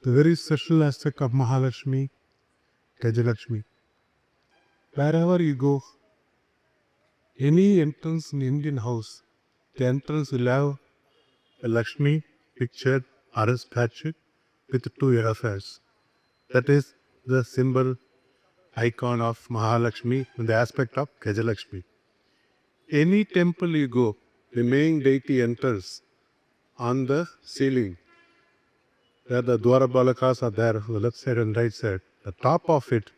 the very special aspect of Mahalakshmi, Gajalakshmi. Wherever you go, any entrance in Indian house, the entrance will have a Lakshmi picture or a statue with two elephants. That is the symbol, icon of Mahalakshmi in the aspect of Gajalakshmi. Any temple you go, the main deity enters on the ceiling. Where the Dwarabalakas are there, on the left side and right side. The top of it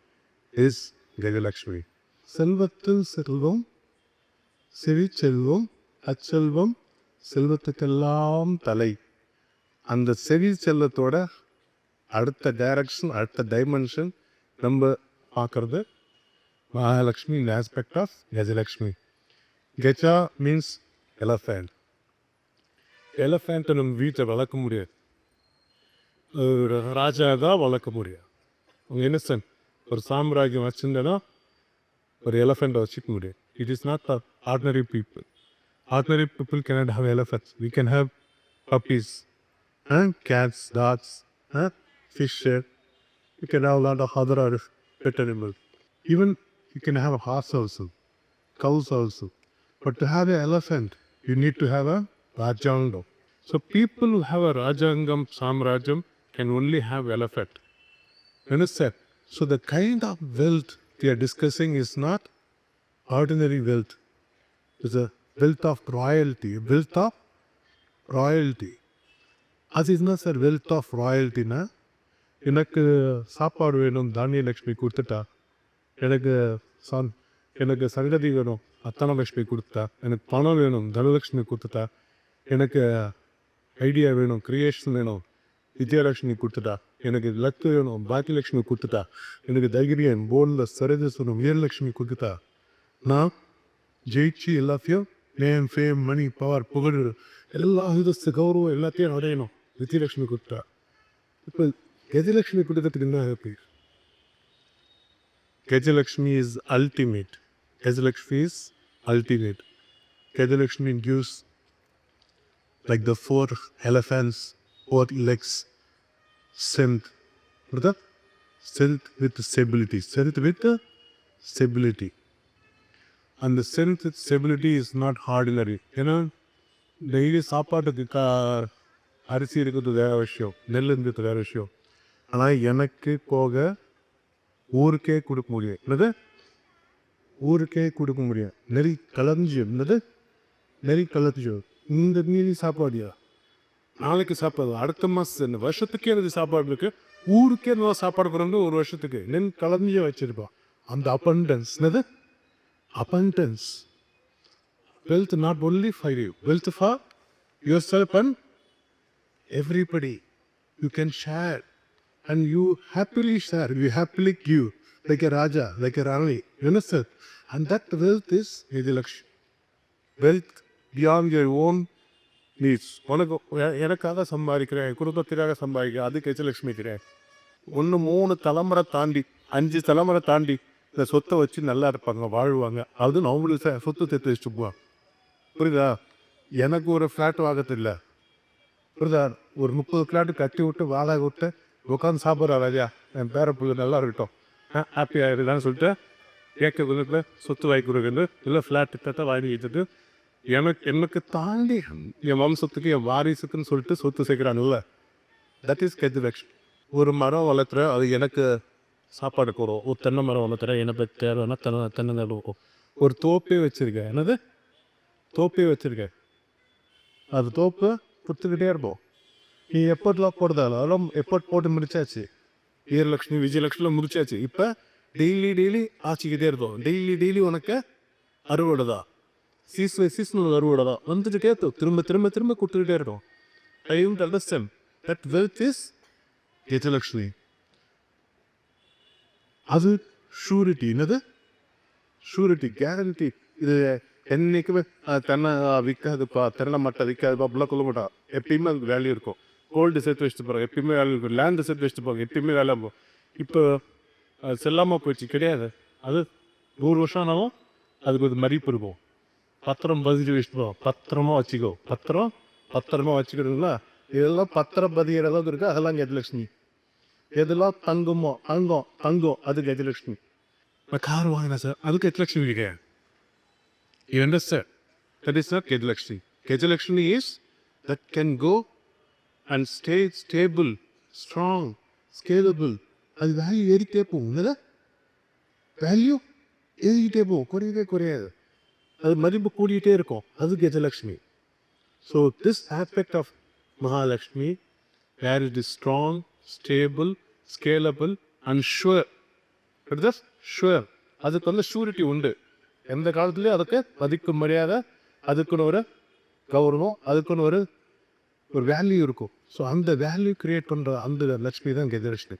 is Gajalakshmi. Selvathil Selvam, Sivi Chelvam, Achelvam, செல்வத்துக்கெல்லாம் தலை. அந்த செவி செல்வத்தோட அடுத்த direction, அடுத்த dimension நம்ம பார்க்குறது மகாலட்சுமி இந்த aspect of Gajalakshmi. Gaja means elephant. எலஃபேண்ட்டை நம்ம வீட்டை வளர்க்க முடியாது, ஒரு ராஜா தான் வளர்க்க முடியாது. அவங்க இன்னசென்ட் ஒரு சாம்ராஜ்யம் வச்சுருந்தேன்னா ஒரு எலஃபெண்ட்டை வச்சுக்க முடியாது. It is not ordinary people. Ordinary people cannot have elephants. We can have puppies, cats, dogs, fish. You can have a lot of other pet animals. Even you can have a horse also, cows also. But to have an elephant, you need to have a Rajangam. So people who have a Rajangam, Samrajam can only have elephant. Understand? So the kind of wealth we are discussing is not ordinary wealth. It's a wealth of royalty. Wealth of royalty. அது என்ன sir wealth of ராயல்ட்டின்னா, எனக்கு சாப்பாடு வேணும் தானியலக்ஷ்மி கொடுத்துட்டா, எனக்கு சங்கதி வேணும் அத்தனலக்ஷ்மி கொடுத்துட்டா, எனக்கு பணம் வேணும் தனலக்ஷ்மி கொடுத்துட்டா, எனக்கு ஐடியா வேணும் கிரியேஷன் வேணும் வித்யாலக்ஷ்மி கொடுத்துட்டா, எனக்கு லக்கு வேணும் பாக்கியலக்ஷ்மி கொடுத்துட்டா, எனக்கு தைரியம் போனில் சரதேசனும் வீரலக்ஷ்மி கொடுத்துட்டா, நான் ஜெயிச்சு எல்லாத்தையும் நேம், ஃபேம், மணி, பவர், புகழ் எல்லா விதத்து கௌரவம் எல்லாத்தையும் அடையணும் வித்யலக்ஷ்மி கொடுத்தா. இப்போ கஜலக்ஷ்மி கொடுத்ததுக்கு என்ன happy? Gajalakshmi is ultimate. Gajalakshmi is ultimate. Gajalakshmi gives like the 4 elephants, 4 legs, strength. Strength with stability. Strength with stability. And the strength with stability is not ordinary. ஏன்னா டெய்லி சாப்பாட்டுக்கு அரிசி இருக்கிறது வேறு விஷயம், நெல் இருக்கிறது வேறு விஷயம். ஆனால் எனக்கு போக ஊருக்கே கொடுக்க முடியும். என்னது ஊருக்கே கொடுக்க முடியும். நெறி கலஞ்சு என்னது நெறி கலஞ்சு இந்த மீறி சாப்பாடியா நாளைக்கு சாப்பாடு அடுத்த மாதம் இந்த வருஷத்துக்கே எனக்கு சாப்பாடு இருக்குது, ஊருக்கே நல்லா சாப்பாடு போகிறோம்னு ஒரு வருஷத்துக்கு நெல் கலஞ்சு வச்சிருப்பான். அந்த abundance என்னது abundance. Wealth not only for you, wealth for yourself and everybody. You can share and you happily share, you happily give like a Raja, like a Rani. You understand? And that wealth is Gajalakshmi. Wealth beyond your own needs. எனக்காக சம்பாதிக்கிறேன், குடும்பத்திற்காக சம்பாதிக்கிறேன், அது கஜலக்ஷ்மி கிடையாது. 1-3 தலைமுறை தாண்டி 5 தலைமுறை தாண்டி இந்த சொத்தை வச்சு நல்லா இருப்பாங்க, வாழ்வாங்க. அது அவங்களுக்கு சொத்து சேர்த்து வச்சுட்டு போவாங்க. புரியுதா? எனக்கு ஒரு ஃப்ளாட் வாங்கிறது இல்லை, புரியுதா? ஒரு 30 ஃப்ளாட்டு கட்டி விட்டு வாடகை விட்டு உட்காந்து சாப்பிட்றா ராஜா, என் பேர பிள்ளை நல்லா இருக்கட்டும், ஹாப்பி ஆகிடுதான்னு சொல்லிட்டு கேட்க குதிரத்தில் சொத்து வாங்கி கொடுக்குறது இல்லை, ஃப்ளாட் தட்ட வாங்கி வச்சுட்டு எனக்கு தாண்டி என் வம்சத்துக்கு என் வாரிசுக்குன்னு சொல்லிட்டு சொத்து சேர்க்குறானுல்ல, தட் இஸ் கஜலக்ஷ்மி. ஒரு மரம் வளர்த்துற அது எனக்கு சாப்பாடு கூடும், ஒரு தென்னை மரம் வளர்த்துற எனக்கு தேவைன்னா தென்னை நடுவோம், ஒரு தோப்பே வச்சுருக்கேன், என்னது தோப்பே வச்சுருக்கேன், அது தோப்பு கொடுத்துக்கிட்டே இருப்போம். நீ எப்போட்லாம் போடுதாலும் அதெல்லாம் எப்போட் போட்டு முடிச்சாச்சு, வீரலக்ஷ்மி விஜயலக்ஷ்மிலாம் முடிச்சாச்சு. இப்போ டெய்லி ஆச்சிக்கிட்டே இருக்கும். டெய்லி உனக்கு அறுவடை தான், சீசனல் அறுவடை தான் வந்துட்டுட்டே இருக்கும், திரும்ப கொடுத்துக்கிட்டே இருக்கும். I want understand that wealth is Gajalakshmi. அது ஷூரிட்டி. என்னது ஷூரிட்டி, கேரண்டி. இது என்றைக்குமே தென்னை விற்காதுப்பா, தென்னை மட்டை விற்காதுப்பா அப்படிலாம் சொல்ல மாட்டான். எப்பயுமே அதுக்கு வேல்யூ இருக்கும். கோல்டு சேர்த்து வச்சுட்டு போகிறாங்க, எப்பயுமே வேல்யூ இருக்கும். லேண்டு சேர்த்து வச்சுட்டு போவாங்க, எப்பயுமே வேலை இருக்கும். இப்போ செல்லாமல் போயிடுச்சு கிடையாது. அது 100 வருஷம் ஆனாலும் அதுக்கு ஒரு மதிப்பு இருக்கும். பத்திரம் பதிச்சு வச்சுட்டு போவோம், பத்திரமா வச்சுக்கோ, பத்திரமா வச்சுக்கிடுங்களா. இதெல்லாம் பத்திரம் பதிகிற அளவுக்கு இருக்குது. அதெல்லாம் கஜலக்ஷ்மி. எதெல்லாம் தங்குமோ தங்கம் அது கஜலட்சுமி. நான் கார் வாங்கினேன் சார், அது கஜலட்சுமி கிடையாது. You understand? That is not Gajalakshmi. Gajalakshmi is that can go and stay stable, strong, scalable. அது வேல்யூ ஏறிட்டே போகும் இல்லை, வேல்யூ ஏறிக்கிட்டே போகும், குறையவே குறையாது, அது மதிப்பு கூடிக்கிட்டே இருக்கும், அது Gajalakshmi. So this aspect of Mahalakshmi where it is strong, stable, scalable and sure. Sure, அதுக்கு வந்து ஷூரிட்டி உண்டு. எந்த காலத்துலேயும் அதுக்கு மதிக்கும் மரியாதை, அதுக்குன்னு ஒரு கௌரவம், அதுக்குன்னு ஒரு வேல்யூ இருக்கும். ஸோ அந்த வேல்யூ கிரியேட் பண்ணுற அந்த லட்சுமி தான் கஜலட்சுமி.